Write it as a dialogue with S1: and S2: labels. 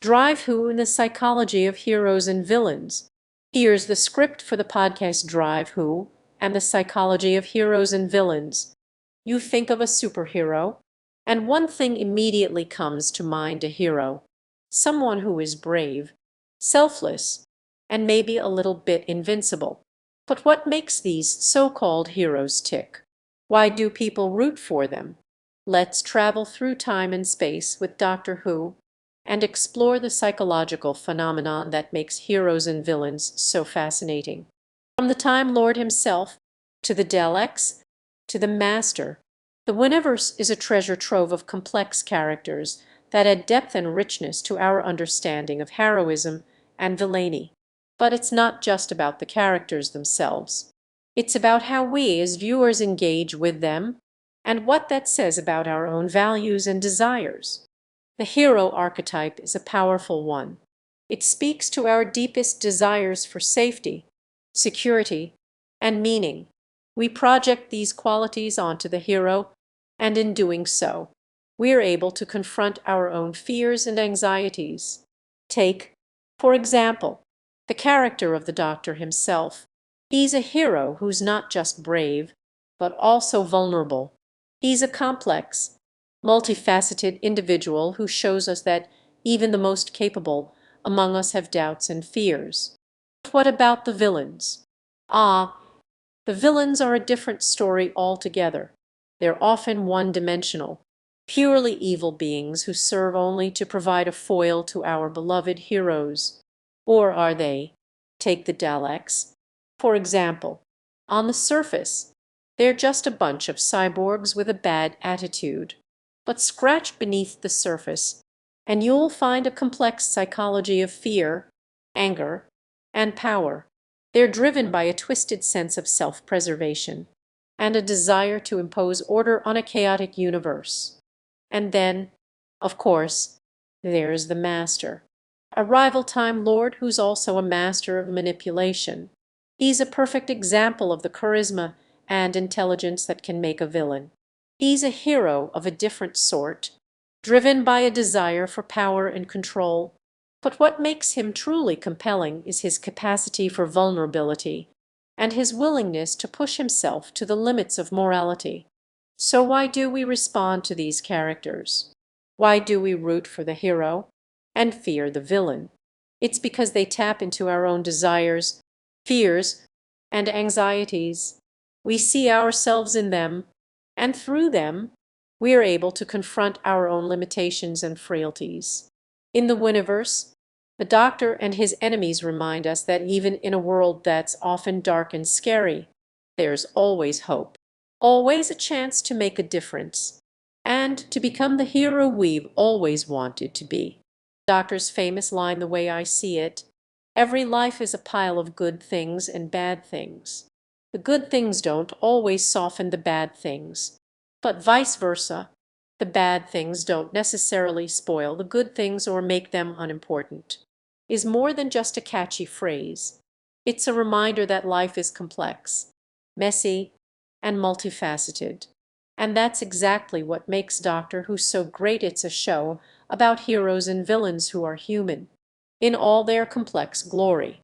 S1: Drive Who and the Psychology of Heroes and Villains. Here's the script for the podcast Drive Who and the Psychology of Heroes and Villains. You think of a superhero, and one thing immediately comes to mind: a hero. Someone who is brave, selfless, and maybe a little bit invincible. But what makes these so-called heroes tick? Why do people root for them? Let's travel through time and space with Doctor Who and explore the psychological phenomenon that makes heroes and villains so fascinating. From the Time Lord himself, to the Daleks, to the Master, the Universe is a treasure trove of complex characters that add depth and richness to our understanding of heroism and villainy. But it's not just about the characters themselves. It's about how we as viewers engage with them and what that says about our own values and desires. The hero archetype is a powerful one. It speaks to our deepest desires for safety, security, and meaning. We project these qualities onto the hero, and in doing so, we are able to confront our own fears and anxieties. Take, for example, the character of the Doctor himself. He's a hero who's not just brave, but also vulnerable. He's a complex, multifaceted individual who shows us that even the most capable among us have doubts and fears. But what about the villains? Ah, the villains are a different story altogether. They're often one-dimensional, purely evil beings who serve only to provide a foil to our beloved heroes. Or are they? Take the Daleks, for example. On the surface, they're just a bunch of cyborgs with a bad attitude. But scratch beneath the surface, and you'll find a complex psychology of fear, anger, and power. They're driven by a twisted sense of self-preservation and a desire to impose order on a chaotic universe. And then, of course, there's the Master, a rival Time Lord who's also a master of manipulation. He's a perfect example of the charisma and intelligence that can make a villain. He's a hero of a different sort, driven by a desire for power and control. But what makes him truly compelling is his capacity for vulnerability and his willingness to push himself to the limits of morality. So why do we respond to these characters? Why do we root for the hero and fear the villain? It's because they tap into our own desires, fears, and anxieties. We see ourselves in them, and through them, we are able to confront our own limitations and frailties. In the Universe, the Doctor and his enemies remind us that even in a world that's often dark and scary, there's always hope, always a chance to make a difference, and to become the hero we've always wanted to be. Doctor's famous line, "The way I see it, every life is a pile of good things and bad things. The good things don't always soften the bad things, but vice versa. The bad things don't necessarily spoil the good things or make them unimportant," is more than just a catchy phrase. It's a reminder that life is complex, messy, and multifaceted. And that's exactly what makes Doctor Who so great. It's a show about heroes and villains who are human, in all their complex glory.